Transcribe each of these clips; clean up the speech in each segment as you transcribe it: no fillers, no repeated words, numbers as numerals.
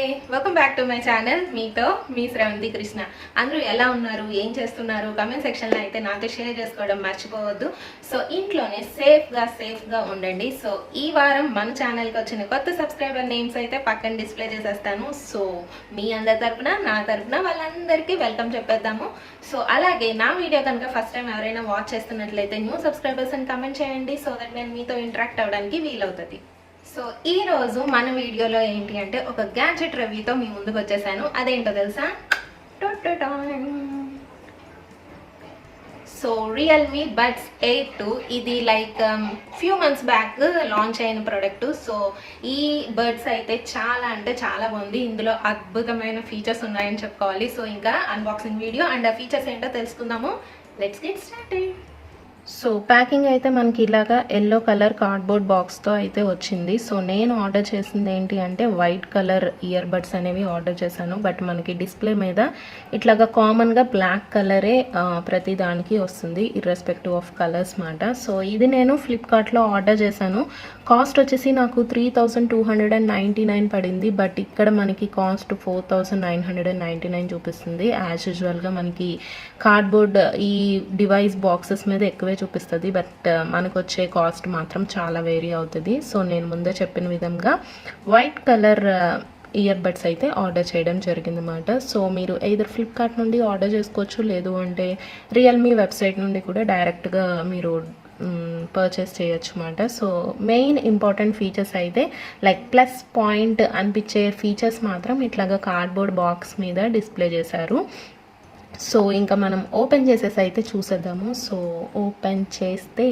Hi, welcome back to my channel. మీతో మీ శ్రవంతి కృష్ణ. అందరూ ఎలా ఉన్నారు, ఏం చేస్తున్నారు? కమెంట్ సెక్షన్లో అయితే నాతో షేర్ చేసుకోవడం మర్చిపోవద్దు. సో ఇంట్లోనే సేఫ్గా ఉండండి. సో ఈ వారం మన ఛానల్కి వచ్చిన కొత్త సబ్స్క్రైబర్ నేమ్స్ అయితే పక్కన డిస్ప్లే చేసేస్తాను. సో మీ అందరి తరపున నా తరపున వాళ్ళందరికీ వెల్కమ్ చెప్పేద్దాము. సో అలాగే నా వీడియో కనుక ఫస్ట్ టైం ఎవరైనా వాచ్ చేస్తున్నట్లయితే న్యూ సబ్స్క్రైబర్స్ అని కమెంట్ చేయండి. సో దట్ నేను మీతో ఇంటరాక్ట్ అవ్వడానికి వీలవుతుంది. సో ఈ రోజు మన వీడియోలో ఏంటి అంటే ఒక గ్యాడ్జెట్ రివ్యూతో మీ ముందుకు వచ్చేసాను. అదేంటో తెలుసా? సో రియల్మీ బడ్స్ 8 ఇది like few months back launch అయిన ప్రోడక్ట్. సో ఈ బడ్స్ అయితే చాలా అంటే చాలా బాగుంది. ఇందులో అద్భుతమైన ఫీచర్స్ ఉన్నాయని చెప్పుకోవాలి. సో ఇంకా అన్బాక్సింగ్ వీడియో అండ్ ఆ ఫీచర్స్ ఏంటో తెలుసుకుందాము. Let's get started. So packing అయితే మనకి ఇలాగా ఎల్లో కలర్ కార్డ్బోర్డ్ బాక్స్తో అయితే వచ్చింది. సో నేను ఆర్డర్ చేసింది ఏంటి అంటే వైట్ కలర్ ఇయర్ బడ్స్ అనేవి ఆర్డర్ చేశాను. బట్ మనకి డిస్ప్లే మీద ఇట్లాగా కామన్గా బ్లాక్ కలరే ప్రతి దానికి వస్తుంది, ఇర్రెస్పెక్టివ్ ఆఫ్ కలర్స్ మాట. సో ఇది నేను ఫ్లిప్కార్ట్లో ఆర్డర్ చేశాను. కాస్ట్ వచ్చేసి నాకు 3299 పడింది. బట్ ఇక్కడ మనకి కాస్ట్ 4999 చూపిస్తుంది. యాజ్ యూజువల్గా మనకి కార్డ్బోర్డ్ ఈ డివైస్ బాక్సెస్ మీద ఎక్కువే చూపిస్తుంది. బట్ మనకు వచ్చే కాస్ట్ మాత్రం చాలా వేరీ అవుతుంది. సో నేను ముందే చెప్పిన విధంగా వైట్ కలర్ ఇయర్ బడ్స్ అయితే ఆర్డర్ చేయడం జరిగిందన్నమాట. సో మీరు ఎయిదర్ ఫ్లిప్కార్ట్ నుండి ఆర్డర్ చేసుకోవచ్చు, లేదు అంటే రియల్మీ వెబ్సైట్ నుండి కూడా డైరెక్ట్గా మీరు పర్చేస్ చేయొచ్చు అన్నమాట. సో మెయిన్ ఇంపార్టెంట్ ఫీచర్స్ అయితే లైక్ ప్లస్ పాయింట్ అనిపించే ఫీచర్స్ మాత్రం ఇట్లాగా కార్డ్బోర్డ్ బాక్స్ మీద డిస్ప్లే చేశారు. సో ఇంకా మనం ఓపెన్ చేసేసి అయితే చూసేద్దాము. సో ఓపెన్ చేస్తే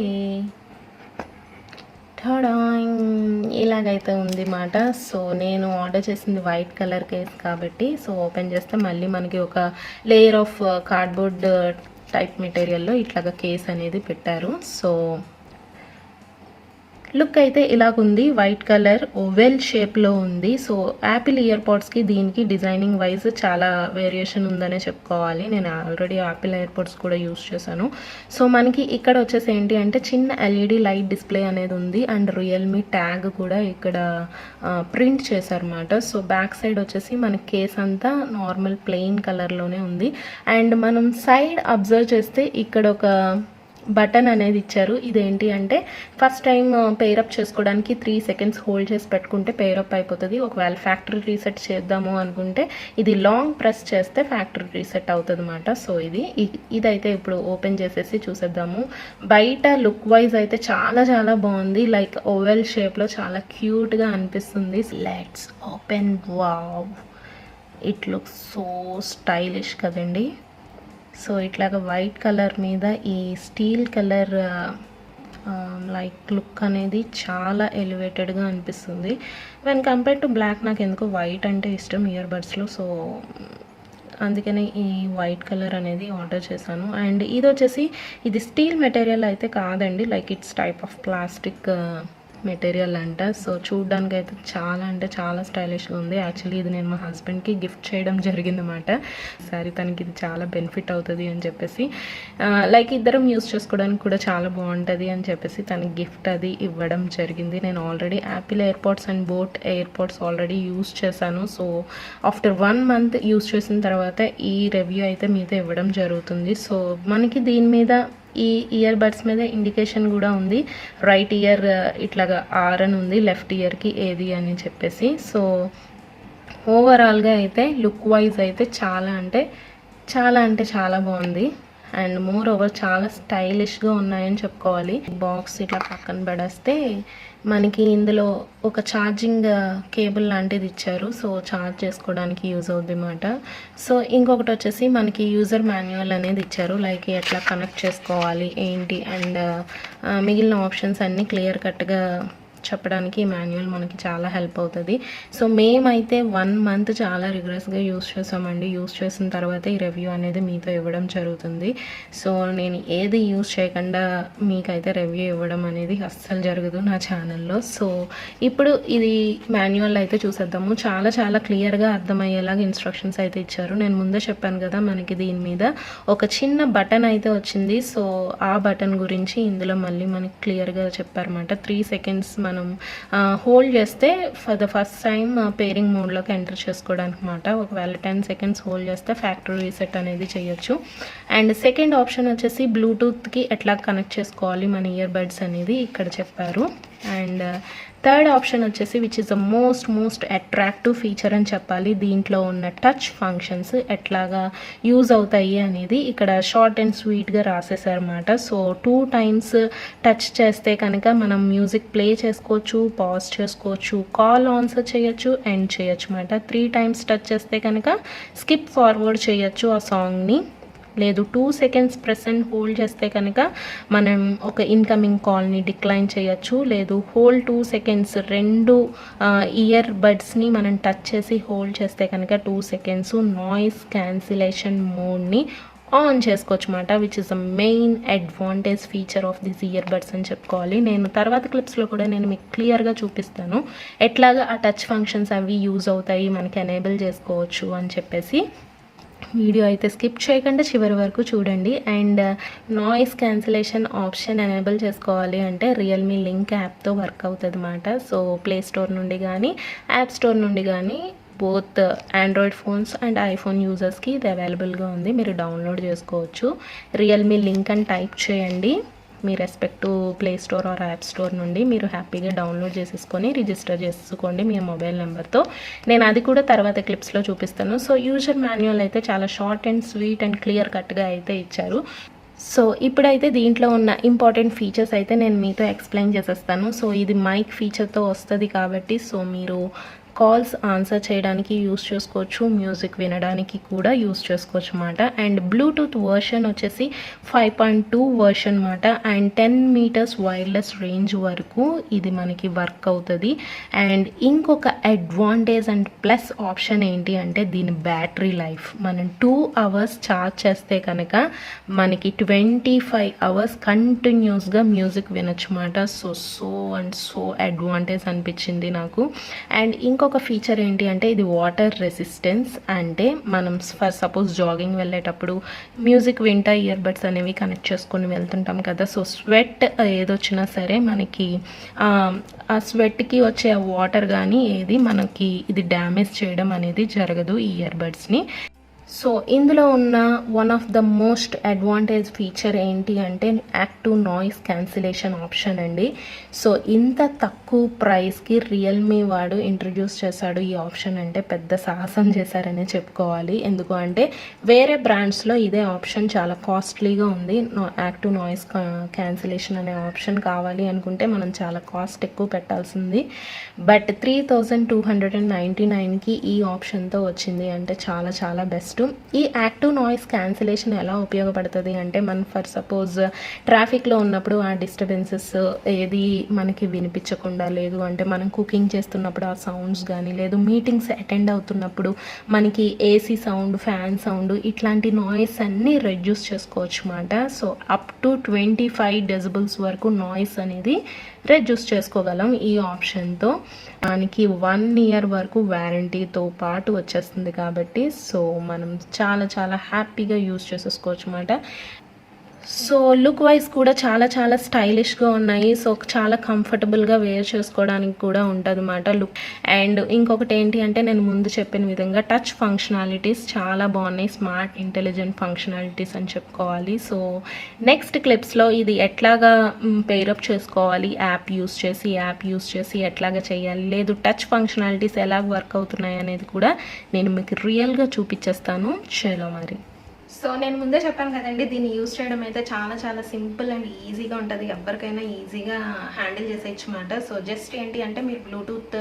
ఇలాగైతే ఉంది మాట. సో నేను ఆర్డర్ చేసింది వైట్ కలర్ కేస్ కాబట్టి సో ఓపెన్ చేస్తే మళ్ళీ మనకి ఒక లేయర్ ఆఫ్ కార్డ్బోర్డ్ టైప్ మెటీరియల్లో ఇట్లాగా కేస్ అనేది పెట్టారు. సో లుక్ అయితే ఇలాగుంది. వైట్ కలర్ ఓవెల్ షేప్లో ఉంది. సో యాపిల్ ఇయర్ పాడ్స్కి దీనికి డిజైనింగ్ వైజ్ చాలా వేరియేషన్ ఉందనే చెప్పుకోవాలి. నేను ఆల్రెడీ యాపిల్ ఇయర్ పాడ్స్ కూడా యూస్ చేశాను. సో మనకి ఇక్కడ వచ్చేసి ఏంటి అంటే చిన్న ఎల్ఈడి లైట్ డిస్ప్లే అనేది ఉంది అండ్ రియల్మీ ట్యాగ్ కూడా ఇక్కడ ప్రింట్ చేశారన్నమాట. సో బ్యాక్ సైడ్ వచ్చేసి మనకి కేస్ అంతా నార్మల్ ప్లెయిన్ కలర్లోనే ఉంది. అండ్ మనం సైడ్ అబ్జర్వ్ చేస్తే ఇక్కడ ఒక బటన్ అనేది ఇచ్చారు. ఇదేంటి అంటే ఫస్ట్ టైం పేరప్ చేసుకోవడానికి 3 సెకండ్స్ హోల్డ్ చేసి పెట్టుకుంటే పేరప్ అయిపోతుంది. ఒకవేళ ఫ్యాక్టరీ రీసెట్ చేద్దాము అనుకుంటే ఇది లాంగ్ ప్రెస్ చేస్తే ఫ్యాక్టరీ రీసెట్ అవుతుంది అన్నమాట. సో ఇదైతే ఇప్పుడు ఓపెన్ చేసేసి చూసేద్దాము. బయట లుక్ వైజ్ అయితే చాలా చాలా బాగుంది. లైక్ ఓవెల్ షేప్లో చాలా క్యూట్గా అనిపిస్తుంది. Let's open. Wow, it looks so stylish కదండి. సో ఇట్లాగా వైట్ కలర్ మీద ఈ స్టీల్ కలర్ లైక్ లుక్ అనేది చాలా ఎలివేటెడ్గా అనిపిస్తుంది వెన్ కంపేర్ టు బ్లాక్. నాకు ఎందుకో వైట్ అంటే ఇష్టం ఇయర్ బడ్స్లో. సో అందుకని ఈ వైట్ కలర్ అనేది ఆర్డర్ చేశాను. అండ్ ఇది వచ్చేసి ఇది స్టీల్ మెటీరియల్ అయితే కాదండి, like it's type of plastic material అంట. సో చూడ్డానికి అయితే చాలా అంటే చాలా స్టైలిష్గా ఉంది. యాక్చువల్లీ ఇది నేను మా హస్బెండ్కి గిఫ్ట్ చేయడం జరిగిందన్నమాట. సరే తనకి ఇది చాలా బెనిఫిట్ అవుతుంది అని చెప్పేసి లైక్ ఇద్దరం యూస్ చేసుకోవడానికి కూడా చాలా బాగుంటుంది అని చెప్పేసి తనకి గిఫ్ట్ అది ఇవ్వడం జరిగింది. నేను already Apple airports and boat airports already use చేశాను. సో ఆఫ్టర్ 1 మంత్ యూస్ చేసిన తర్వాత ఈ రివ్యూ అయితే మీతో ఇవ్వడం జరుగుతుంది. సో మనకి దీని మీద ఈ ఇయర్ బడ్స్ మీద ఇండికేషన్ కూడా ఉంది. రైట్ ఇయర్ ఇట్లాగా ఆర్ అని ఉంది, లెఫ్ట్ ఇయర్కి ఏది అని చెప్పేసి. సో ఓవరాల్గా అయితే లుక్ వైజ్ అయితే చాలా అంటే చాలా బాగుంది. అండ్ మోర్ ఓవర్ చాలా స్టైలిష్గా ఉన్నాయని చెప్పుకోవాలి. బాక్స్ ఇట్లా పక్కన పడేస్తే మనకి ఇందులో ఒక ఛార్జింగ్ కేబుల్ లాంటిది ఇచ్చారు. సో ఛార్జ్ చేసుకోవడానికి యూజ్ అవుద్ది అన్నమాట. సో ఇంకొకటి వచ్చేసి మనకి యూజర్ మాన్యువల్ అనేది ఇచ్చారు, లైక్ ఎట్లా కనెక్ట్ చేసుకోవాలి ఏంటి అండ్ మిగిలిన ఆప్షన్స్ అన్నీ క్లియర్ కట్గా చెప్పడానికి మాన్యువల్ మనకి చాలా హెల్ప్ అవుతుంది. సో మేమైతే 1 మంత్ చాలా రిగ్రెస్గా యూస్ చేసామండి. యూస్ చేసిన తర్వాత ఈ రివ్యూ అనేది మీతో ఇవ్వడం జరుగుతుంది. సో నేను ఏది యూస్ చేయకుండా మీకైతే రివ్యూ ఇవ్వడం అనేది అస్సలు జరగదు నా ఛానల్లో. సో ఇప్పుడు ఇది మాన్యువల్ అయితే చూసేద్దాము. చాలా చాలా క్లియర్గా అర్థమయ్యేలాగా ఇన్స్ట్రక్షన్స్ అయితే ఇచ్చారు. నేను ముందే చెప్పాను కదా మనకి దీని మీద ఒక చిన్న బటన్ అయితే వచ్చింది. సో ఆ బటన్ గురించి ఇందులో మళ్ళీ మనకి క్లియర్గా చెప్పారన్నమాట. 3 సెకండ్స్ మనం హోల్డ్ చేస్తే for the first time pairing మోడ్లోకి ఎంటర్ చేసుకోవడానికి అనమాట. ఒకవేళ 10 సెకండ్స్ హోల్డ్ చేస్తే ఫ్యాక్టరీ రీసెట్ అనేది చేయొచ్చు. అండ్ సెకండ్ ఆప్షన్ వచ్చేసి బ్లూటూత్కి ఎట్లా కనెక్ట్ చేసుకోవాలి మన ఇయర్ బడ్స్ అనేది ఇక్కడ చెప్పారు. అండ్ థర్డ్ ఆప్షన్ వచ్చేసి which is the most attractive feature అని చెప్పాలి. దీంట్లో ఉన్న టచ్ ఫంక్షన్స్ ఎట్లాగా యూజ్ అవుతాయి అనేది ఇక్కడ షార్ట్ అండ్ స్వీట్గా రాసేసారన్నమాట. సో 2 times టచ్ చేస్తే కనుక మనం మ్యూజిక్ ప్లే చేసుకోవచ్చు, పాజ్ చేసుకోవచ్చు, కాల్ ఆన్సర్ చేయొచ్చు, ఎండ్ చేయొచ్చు అన్నమాట. 3 times టచ్ చేస్తే కనుక స్కిప్ ఫార్వర్డ్ చేయొచ్చు ఆ సాంగ్ని. లేదు 2 seconds ప్రెస్ అండ్ హోల్డ్ చేస్తే కనుక మనం ఒక ఇన్కమింగ్ కాల్ని డిక్లైన్ చేయొచ్చు. లేదు హోల్డ్ 2 seconds 2 ఇయర్ బడ్స్ని మనం టచ్ చేసి హోల్డ్ చేస్తే కనుక 2 seconds నాయిస్ క్యాన్సిలేషన్ మోడ్ని ఆన్ చేసుకోవచ్చు అన్నమాట. Which is the main advantage feature of this ear buds అని చెప్పుకోవాలి. నేను తర్వాత క్లిప్స్లో కూడా నేను మీకు క్లియర్గా చూపిస్తాను ఎట్లాగా ఆ టచ్ ఫంక్షన్స్ అవి యూజ్ అవుతాయి, మనకి ఎనేబుల్ చేసుకోవచ్చు అని చెప్పేసి. వీడియో అయితే స్కిప్ చేయకుండా చివరి వరకు చూడండి. And noise cancellation option enable చేసుకోవాలి అంటే రియల్మీ లింక్ యాప్తో వర్క్ అవుతుంది అన్నమాట. సో ప్లే స్టోర్ నుండి కానీ యాప్ స్టోర్ నుండి కానీ both Android phones and iPhone యూజర్స్కి ఇది అవైలబుల్గా ఉంది, మీరు డౌన్లోడ్ చేసుకోవచ్చు. రియల్మీ లింక్ అని టైప్ చేయండి మీ respective play store or app store నుండి మీరు హ్యాపీగా డౌన్లోడ్ చేసేసుకొని రిజిస్టర్ చేసుకోండి మీ మొబైల్ నెంబర్తో. నేను అది కూడా తర్వాత క్లిప్స్లో చూపిస్తాను. సో యూజర్ మాన్యువల్ అయితే చాలా short and sweet and clear కట్గా అయితే ఇచ్చారు. సో ఇప్పుడైతే దీంట్లో ఉన్న ఇంపార్టెంట్ ఫీచర్స్ అయితే నేను మీతో ఎక్స్ప్లెయిన్ చేసేస్తాను. సో ఇది మైక్ ఫీచర్తో వస్తుంది కాబట్టి సో మీరు కాల్స్ ఆన్సర్ చేయడానికి యూస్ చేసుకోవచ్చు, మ్యూజిక్ వినడానికి కూడా యూస్ చేసుకోవచ్చు అన్నమాట. అండ్ బ్లూటూత్ వర్షన్ వచ్చేసి 5.2 వర్షన్ అన్నమాట. అండ్ 10 meters వైర్లెస్ రేంజ్ వరకు ఇది మనకి వర్క్ అవుతుంది. అండ్ ఇంకొక అడ్వాంటేజ్ అండ్ ప్లస్ ఆప్షన్ ఏంటి అంటే దీని బ్యాటరీ లైఫ్. మనం 2 hours ఛార్జ్ చేస్తే కనుక మనకి 25 hours కంటిన్యూస్గా మ్యూజిక్ వినొచ్చు అన్నమాట. సో అడ్వాంటేజ్ అనిపించింది నాకు. అండ్ ఇంకొక ఫీచర్ ఏంటి అంటే ఇది వాటర్ రెసిస్టెన్స్. అంటే మనం ఫర్ సపోజ్ జాగింగ్ వెళ్ళేటప్పుడు మ్యూజిక్ వింటా ఇయర్ బడ్స్ అనేవి కనెక్ట్ చేసుకొని వెళ్తుంటాం కదా. సో స్వెట్ ఏదొచ్చినా సరే మనకి ఆ స్వెట్కి వచ్చే వాటర్ కానీ ఏది మనకి ఇది డ్యామేజ్ చేయడం అనేది జరగదు ఈ ఇయర్ బడ్స్ని. సో ఇందులో ఉన్న one of the most advantage feature ఏంటి అంటే యాక్టివ్ నాయిస్ క్యాన్సిలేషన్ ఆప్షన్ అండి. సో ఇంత తక్కువ ప్రైస్కి రియల్మీ వాడు ఇంట్రడ్యూస్ చేశాడు ఈ ఆప్షన్ అంటే పెద్ద సాహసం చేశారనే చెప్పుకోవాలి. ఎందుకు అంటే వేరే బ్రాండ్స్లో ఇదే ఆప్షన్ చాలా కాస్ట్లీగా ఉంది. యాక్టివ్ నాయిస్ క్యాన్సిలేషన్ అనే ఆప్షన్ కావాలి అనుకుంటే మనం చాలా కాస్ట్ ఎక్కువ పెట్టాల్సింది. బట్ 3299కి ఈ ఆప్షన్తో వచ్చింది అంటే చాలా చాలా బెస్ట్. ఈ యాక్టివ్ నాయిస్ క్యాన్సిలేషన్ ఎలా ఉపయోగపడుతుంది అంటే మనం ఫర్ సపోజ్ ట్రాఫిక్లో ఉన్నప్పుడు ఆ డిస్టర్బెన్సెస్ ఏది మనకి వినిపించకుండా, లేదు అంటే మనం కుకింగ్ చేస్తున్నప్పుడు ఆ సౌండ్స్ కానీ, లేదు మీటింగ్స్ అటెండ్ అవుతున్నప్పుడు మనకి ఏసీ సౌండ్, ఫ్యాన్ సౌండ్ ఇట్లాంటి నాయిస్ అన్నీ రెడ్యూస్ చేసుకోవచ్చు అన్నమాట. సో అప్ టు 25 decibels వరకు నాయిస్ అనేది రెడ్యూస్ చేసుకోగలం ఈ ఆప్షన్తో. మనకి 1 year వరకు వారంటీతో పాటు వచ్చేస్తుంది కాబట్టి సో మనం చాలా చాలా హ్యాపీగా యూజ్ చేసేసుకోవచ్చు అన్నమాట. సో లుక్ వైజ్ కూడా చాలా చాలా స్టైలిష్గా ఉన్నాయి. సో చాలా కంఫర్టబుల్గా వేర్ చేసుకోవడానికి కూడా ఉంటుంది అన్నమాట లుక్. అండ్ ఇంకొకటి ఏంటి అంటే నేను ముందు చెప్పిన విధంగా టచ్ ఫంక్షనాలిటీస్ చాలా బాగున్నాయి, స్మార్ట్ ఇంటెలిజెంట్ ఫంక్షనాలిటీస్ అని చెప్పుకోవాలి. సో నెక్స్ట్ క్లిప్స్లో ఇది ఎట్లాగా పేరప్ చేసుకోవాలి యాప్ యూస్ చేసి ఎట్లాగా చేయాలి, లేదు టచ్ ఫంక్షనాలిటీస్ ఎలా వర్క్ అవుతున్నాయి అనేది కూడా నేను మీకు రియల్గా చూపించేస్తాను. చలో మరి. సో నేను ముందే చెప్పాను కదండి, దీన్ని యూజ్ చేయడం అయితే చాలా చాలా సింపుల్ అండ్ ఈజీగా ఉంటుంది. ఎవరికైనా ఈజీగా హ్యాండిల్ చేసేయచ్చు అన్నమాట. సో జస్ట్ ఏంటి అంటే మీరు బ్లూటూత్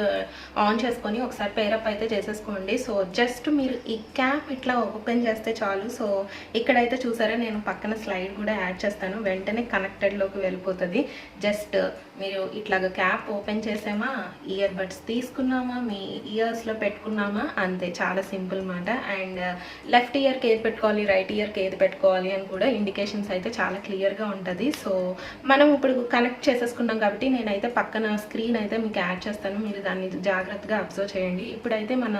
ఆన్ చేసుకొని ఒకసారి పేరప్ అయితే చేసేసుకోండి. సో జస్ట్ మీరు ఈ క్యాప్ ఇట్లా ఓపెన్ చేస్తే చాలు. సో ఇక్కడైతే చూసారా నేను పక్కన స్లైడ్ కూడా యాడ్ చేస్తాను, వెంటనే కనెక్టెడ్లోకి వెళ్ళిపోతుంది. జస్ట్ మీరు ఇట్లాగా క్యాప్ ఓపెన్ చేసామా, ఇయర్ బడ్స్ తీసుకున్నామా, మీ ఇయర్స్లో పెట్టుకున్నామా, అంతే, చాలా సింపుల్ అన్నమాట. అండ్ లెఫ్ట్ ఇయర్కి ఏది పెట్టుకోవాలి, రైట్ రైట్ ఇయర్కి ఏది పెట్టుకోవాలి అని కూడా ఇండికేషన్స్ అయితే చాలా క్లియర్గా ఉంటుంది. సో మనం ఇప్పుడు కనెక్ట్ చేసేసుకున్నాం కాబట్టి నేనైతే పక్కన స్క్రీన్ అయితే మీకు యాడ్ చేస్తాను, మీరు దాన్ని జాగ్రత్తగా అబ్జర్వ్ చేయండి. ఇప్పుడైతే మన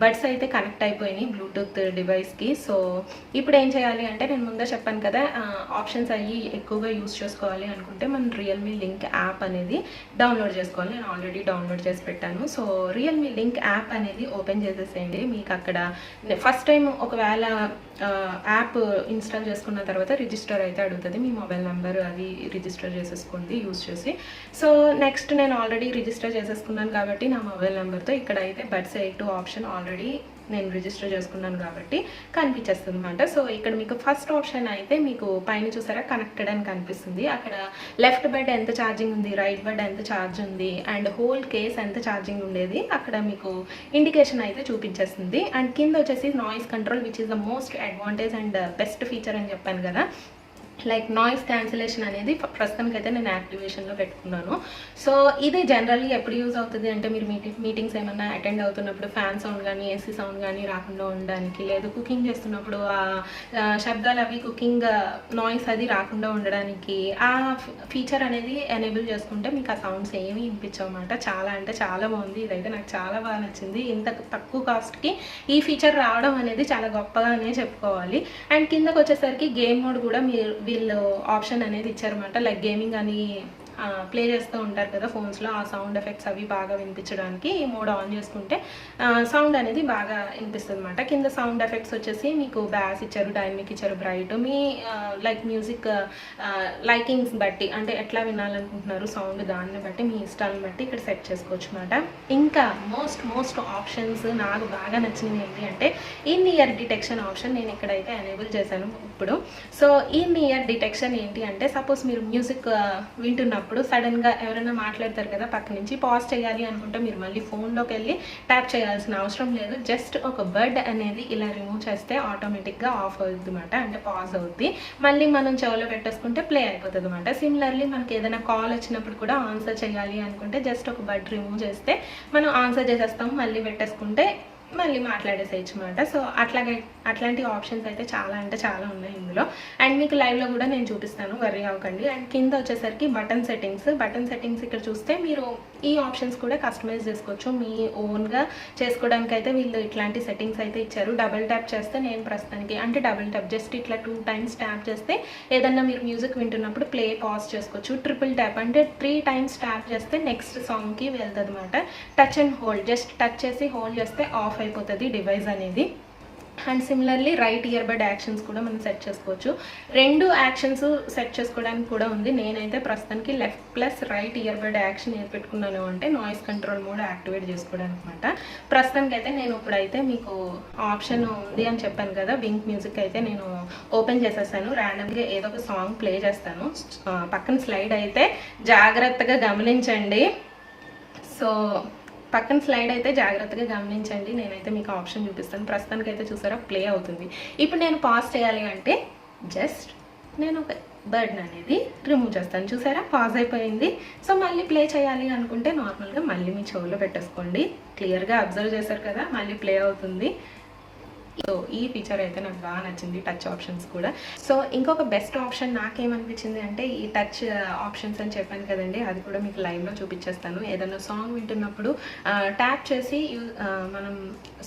బడ్స్ అయితే కనెక్ట్ అయిపోయినాయి బ్లూటూత్ డివైస్కి. సో ఇప్పుడు ఏం చేయాలి అంటే నేను ముందే చెప్పాను కదా, ఆప్షన్స్ అయ్యి ఎక్కువగా యూస్ చేసుకోవాలి అనుకుంటే మనం రియల్మీ లింక్ యాప్ అనేది డౌన్లోడ్ చేసుకోవాలి. నేను ఆల్రెడీ డౌన్లోడ్ చేసి పెట్టాను. సో రియల్మీ లింక్ యాప్ అనేది ఓపెన్ చేసేసేయండి. మీకు అక్కడ ఫస్ట్ టైం ఒకవేళ యాప్ ఇన్స్టాల్ చేసుకున్న తర్వాత రిజిస్టర్ అయితే అడుగుతుంది, మీ మొబైల్ నెంబర్ అది రిజిస్టర్ చేసేసుకోండి యూస్ చేసి. సో నెక్స్ట్ నేను ఆల్రెడీ రిజిస్టర్ చేసేసుకున్నాను కాబట్టి నా మొబైల్ నెంబర్తో ఇక్కడ అయితే బడ్స్ 8 ఆప్షన్ ఆల్రెడీ నేను రిజిస్టర్ చేసుకున్నాను కాబట్టి కనిపించేస్తుంది అనమాట. సో ఇక్కడ మీకు ఫస్ట్ ఆప్షన్ అయితే మీకు పైన చూసారా కనెక్టెడ్ అని కనిపిస్తుంది. అక్కడ లెఫ్ట్ బెడ్ ఎంత ఛార్జింగ్ ఉంది, రైట్ బెడ్ ఎంత ఛార్జ్ ఉంది అండ్ హోల్ కేస్ ఎంత ఛార్జింగ్ ఉండేది అక్కడ మీకు ఇండికేషన్ అయితే చూపించేస్తుంది. అండ్ కింద వచ్చేసి noise control which is the most advantage and best feature అని చెప్పాను కదా, లైక్ నాయిస్ క్యాన్సిలేషన్ అనేది ప్రస్తుతానికి అయితే నేను యాక్టివేషన్లో పెట్టుకున్నాను. సో ఇది జనరల్లీ ఎప్పుడు యూజ్ అవుతుంది అంటే మీరు మీటింగ్స్ ఏమన్నా అటెండ్ అవుతున్నప్పుడు ఫ్యాన్ సౌండ్ కానీ ఏసీ సౌండ్ కానీ రాకుండా ఉండడానికి, లేదు కుకింగ్ చేస్తున్నప్పుడు ఆ శబ్దాలు అవి కుకింగ్ నాయిస్ అది రాకుండా ఉండడానికి ఆ ఫీచర్ అనేది ఎనేబుల్ చేసుకుంటే మీకు ఆ సౌండ్స్ ఏమీ వినిపించవన్నమాట. చాలా అంటే చాలా బాగుంది, ఇదైతే నాకు చాలా బాగా నచ్చింది. ఇంత తక్కువ కాస్ట్కి ఈ ఫీచర్ రావడం అనేది చాలా గొప్పగానే చెప్పుకోవాలి. అండ్ కిందకు వచ్చేసరికి గేమ్ మోడ్ కూడా వీళ్ళు ఆప్షన్ అనేది ఇచ్చారన్నమాట. లైక్ గేమింగ్ అని ప్లే చేస్తూ ఉంటారు కదా ఫోన్స్లో, ఆ సౌండ్ ఎఫెక్ట్స్ అవి బాగా వినిపించడానికి ఈ మోడ్ ఆన్ చేసుకుంటే సౌండ్ అనేది బాగా వినిపిస్తుంది అనమాట. కింద సౌండ్ ఎఫెక్ట్స్ వచ్చేసి మీకు బ్యాస్ ఇచ్చారు, డైనమిక్ ఇచ్చారు, బ్రైట్, మీ లైక్ మ్యూజిక్ లైకింగ్స్ బట్టి అంటే ఎట్లా వినాలనుకుంటున్నారు సౌండ్ దాన్ని బట్టి మీ ఇష్టాలను బట్టి ఇక్కడ సెట్ చేసుకోవచ్చు అనమాట. ఇంకా మోస్ట్ ఆప్షన్స్ నాకు బాగా నచ్చినవి ఏంటి అంటే ఇన్ ఇయర్ డిటెక్షన్ ఆప్షన్ నేను ఇక్కడైతే ఎనేబుల్ చేశాను ఇప్పుడు. సో ఇన్ ఇయర్ డిటెక్షన్ ఏంటి అంటే సపోజ్ మీరు మ్యూజిక్ వింటున్నప్పుడు సడన్గా ఎవరైనా మాట్లాడతారు కదా పక్క నుంచి, పాజ్ చేయాలి అనుకుంటే మీరు మళ్ళీ ఫోన్లోకి వెళ్ళి ట్యాప్ చేయాల్సిన అవసరం లేదు. జస్ట్ ఒక బర్డ్ అనేది ఇలా రిమూవ్ చేస్తే ఆటోమేటిక్గా ఆఫ్ అవుతుంది అనమాట, అంటే పాజ్ అవుద్ది. మళ్ళీ మనం చెవులో పెట్టేసుకుంటే ప్లే అయిపోతుంది అనమాట. సిమిలర్లీ మనకి ఏదైనా కాల్ వచ్చినప్పుడు కూడా ఆన్సర్ చేయాలి అనుకుంటే జస్ట్ ఒక బర్డ్ రిమూవ్ చేస్తే మనం ఆన్సర్ చేసేస్తాం, మళ్ళీ పెట్టేసుకుంటే మళ్ళీ మాట్లాడేసేయచ్చు అనమాట. సో అట్లాంటి ఆప్షన్స్ అయితే చాలా అంటే చాలా ఉన్నాయి ఇందులో. అండ్ మీకు లైవ్లో కూడా నేను చూపిస్తాను, వర్రీ అవ్వకండి. అండ్ కింద వచ్చేసరికి బటన్ సెట్టింగ్స్ ఇక్కడ చూస్తే మీరు ఈ ఆప్షన్స్ కూడా కస్టమైజ్ చేసుకోవచ్చు మీ ఓన్గా చేసుకోవడానికి. అయితే వీళ్ళు ఇట్లాంటి సెట్టింగ్స్ అయితే ఇచ్చారు. డబుల్ ట్యాప్ చేస్తే నేను ప్రస్తుతానికి అంటే డబుల్ ట్యాప్ జస్ట్ ఇట్లా 2 times ట్యాప్ చేస్తే ఏదన్నా మీరు మ్యూజిక్ వింటున్నప్పుడు ప్లే పాజ్ చేసుకోవచ్చు. ట్రిపుల్ ట్యాప్ అంటే 3 times ట్యాప్ చేస్తే నెక్స్ట్ సాంగ్కి వెళ్తుంది అనమాట. Touch and hold just touch చేసి హోల్డ్ చేస్తే ఆఫ్ అయిపోతుంది డివైస్ అనేది. And similarly right earbud actions కూడా మనం సెట్ చేసుకోవచ్చు. 2 యాక్షన్స్ సెట్ చేసుకోవడానికి కూడా ఉంది. నేనైతే ప్రస్తుతానికి left plus right earbud action ఏది పెట్టుకున్నాను అంటే నాయిస్ కంట్రోల్ మోడ్ యాక్టివేట్ చేసుకోవడానికి అనమాట. ప్రస్తుతానికి అయితే నేను ఇప్పుడైతే మీకు ఆప్షన్ ఉంది అని చెప్పాను కదా, వింక్ మ్యూజిక్ అయితే నేను ఓపెన్ చేసేసాను. ర్యాండమ్గా ఏదో ఒక సాంగ్ ప్లే చేస్తాను. పక్కన స్లైడ్ అయితే జాగ్రత్తగా గమనించండి. సో పక్కన స్లైడ్ అయితే జాగ్రత్తగా గమనించండి. నేనైతే మీకు ఆప్షన్ చూపిస్తాను. ప్రస్తుతానికి అయితే చూసారా ప్లే అవుతుంది. ఇప్పుడు నేను పాజ్ చేయాలి అంటే జస్ట్ నేను ఒక బర్డ్ అనేది రిమూవ్ చేస్తాను. చూసారా పాజ్ అయిపోయింది. సో మళ్ళీ ప్లే చేయాలి అనుకుంటే నార్మల్గా మళ్ళీ మీ చెవులో పెట్టేసుకోండి. క్లియర్గా అబ్జర్వ్ చేశారు కదా, మళ్ళీ ప్లే అవుతుంది. సో ఈ ఫీచర్ అయితే నాకు బాగా నచ్చింది, టచ్ ఆప్షన్స్ కూడా. సో ఇంకొక బెస్ట్ ఆప్షన్ నాకేమనిపించింది అంటే ఈ టచ్ ఆప్షన్స్ అని చెప్పాను కదండి, అది కూడా మీకు లైవ్లో చూపించేస్తాను. ఏదైనా సాంగ్ వింటున్నప్పుడు ట్యాప్ చేసి మనం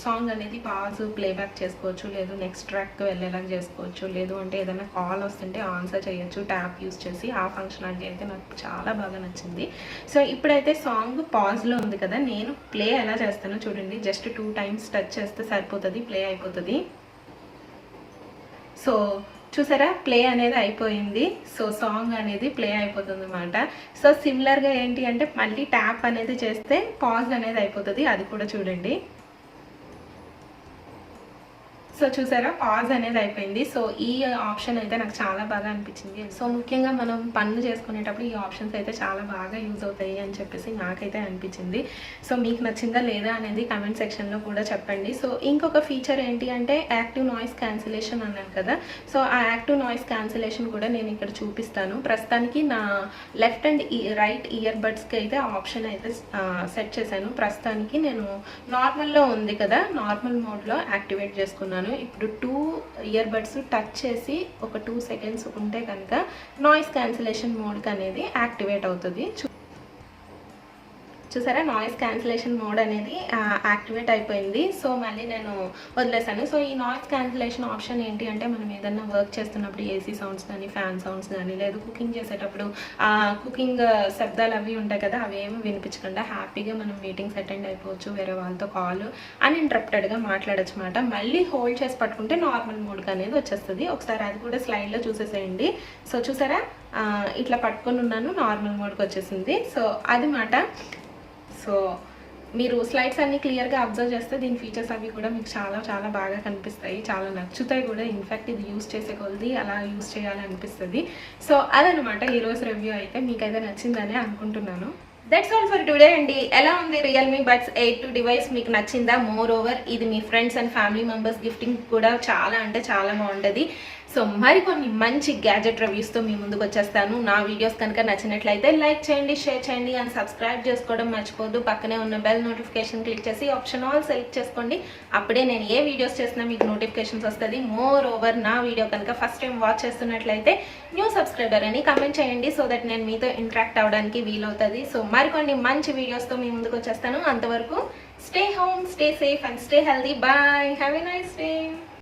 సాంగ్ అనేది పాజ్ ప్లేబ్యాక్ చేసుకోవచ్చు, లేదు నెక్స్ట్ ట్రాక్ వెళ్ళేలాగా చేసుకోవచ్చు, లేదు అంటే ఏదైనా కాల్ వస్తుంటే ఆన్సర్ చేయొచ్చు ట్యాప్ యూస్ చేసి. ఆ ఫంక్షనాలిటీ అయితే నాకు చాలా బాగా నచ్చింది. సో ఇప్పుడైతే సాంగ్ పాజ్లో ఉంది కదా, నేను ప్లే ఎలా చేస్తానో చూడండి. జస్ట్ 2 times టచ్ చేస్తే సరిపోతుంది, ప్లే అయిపోతుంది. సో చూసారా ప్లే అనేది అయిపోయింది. సో సాంగ్ అనేది ప్లే అయిపోతుంది అనమాట. సో సిమిలర్గా ఏంటి అంటే మళ్ళీ ట్యాప్ అనేది చేస్తే పాజ్ అనేది అయిపోతుంది, అది కూడా చూడండి. సో చూసారా పాజ్ అనేది అయిపోయింది. సో ఈ ఆప్షన్ అయితే నాకు చాలా బాగా అనిపించింది. సో ముఖ్యంగా మనం పనులు చేసుకునేటప్పుడు ఈ ఆప్షన్స్ అయితే చాలా బాగా యూజ్ అవుతాయి అని చెప్పేసి నాకైతే అనిపించింది. సో మీకు నచ్చిందా లేదా అనేది కామెంట్ సెక్షన్లో కూడా చెప్పండి. సో ఇంకొక ఫీచర్ ఏంటి అంటే యాక్టివ్ నాయిస్ క్యాన్సిలేషన్ అన్నాను కదా, సో ఆ యాక్టివ్ నాయిస్ క్యాన్సిలేషన్ కూడా నేను ఇక్కడ చూపిస్తాను. ప్రస్తుతానికి నా లెఫ్ట్ అండ్ రైట్ ఇయర్ బడ్స్కి అయితే ఆప్షన్ అయితే సెట్ చేశాను. ప్రస్తుతానికి నేను నార్మల్లో ఉంది కదా, నార్మల్ మోడ్లో యాక్టివేట్ చేసుకున్నాను. చెప్తాను. ఇప్పుడు 2 ఇయర్ బడ్స్ టచ్ చేసి ఒక 2 సెకండ్స్ ఉంటే కనుక నాయిస్ క్యాన్సిలేషన్ మోడ్ అనేది యాక్టివేట్ అవుతుంది. చూసారా, నాయిస్ క్యాన్సిలేషన్ మోడ్ అనేది యాక్టివేట్ అయిపోయింది. సో మళ్ళీ నేను వదిలేసాను. సో ఈ నాయిస్ క్యాన్సిలేషన్ ఆప్షన్ ఏంటి అంటే, మనం ఏదన్నా వర్క్ చేస్తున్నప్పుడు ఏసీ సౌండ్స్ కానీ, ఫ్యాన్ సౌండ్స్ కానీ, లేదు కుకింగ్ చేసేటప్పుడు కుకింగ్ శబ్దాలు అవి ఉంటాయి కదా, అవి ఏమి వినిపించకుండా హ్యాపీగా మనం మీటింగ్స్ అటెండ్ అయిపోవచ్చు, వేరే వాళ్ళతో కాల్ అన్ఇంటరప్టెడ్గా మాట్లాడచ్చు అనమాట. మళ్ళీ హోల్డ్ చేసి పట్టుకుంటే నార్మల్ మోడ్కి అనేది వచ్చేస్తుంది. ఒకసారి అది కూడా స్లైడ్లో చూసేసేయండి. సో చూసారా, ఇట్లా పట్టుకొని ఉన్నాను, నార్మల్ మోడ్కి వచ్చేసింది. సో అది మాట. సో మీరు స్లైడ్స్ అన్ని క్లియర్గా అబ్జర్వ్ చేస్తే దీని ఫీచర్స్ అవి కూడా మీకు చాలా చాలా బాగా కనిపిస్తాయి, చాలా నచ్చుతాయి కూడా. ఇన్ఫ్యాక్ట్ ఇది యూస్ చేసే కొద్ది అలా యూస్ చేయాలని అనిపిస్తుంది. సో అదనమాట ఈరోజు రివ్యూ. అయితే మీకైతే నచ్చిందని అనుకుంటున్నాను. దట్స్ ఆల్ ఫర్ టుడే అండి. ఎలా ఉంది రియల్మీ బడ్స్ 8 డివైస్? మీకు నచ్చిందా? మోర్ ఓవర్ ఇది మీ friends and family members gifting కూడా చాలా అంటే చాలా బాగుంటుంది. సో మరికొన్ని మంచి గ్యాజెట్ రివ్యూస్తో మీ ముందుకు వచ్చేస్తాను. నా వీడియోస్ కనుక నచ్చినట్లయితే లైక్ చేయండి, షేర్ చేయండి అండ్ సబ్స్క్రైబ్ చేసుకోవడం మర్చిపోద్దు. పక్కనే ఉన్న బెల్ నోటిఫికేషన్ క్లిక్ చేసి ఆప్షన్ ఆల్ సెలెక్ట్ చేసుకోండి. అప్పుడే నేను ఏ వీడియోస్ చేసినా మీకు నోటిఫికేషన్స్ వస్తుంది. మోర్ ఓవర్ నా వీడియో కనుక ఫస్ట్ టైం వాచ్ చేస్తున్నట్లయితే న్యూ సబ్స్క్రైబర్ అని కామెంట్ చేయండి, సో దట్ నేను మీతో ఇంటరాక్ట్ అవ్వడానికి వీలవుతుంది. సో మరికొన్ని మంచి వీడియోస్తో మీ ముందుకు వచ్చేస్తాను. అంతవరకు stay home, stay safe and stay healthy. Bye, have a nice day.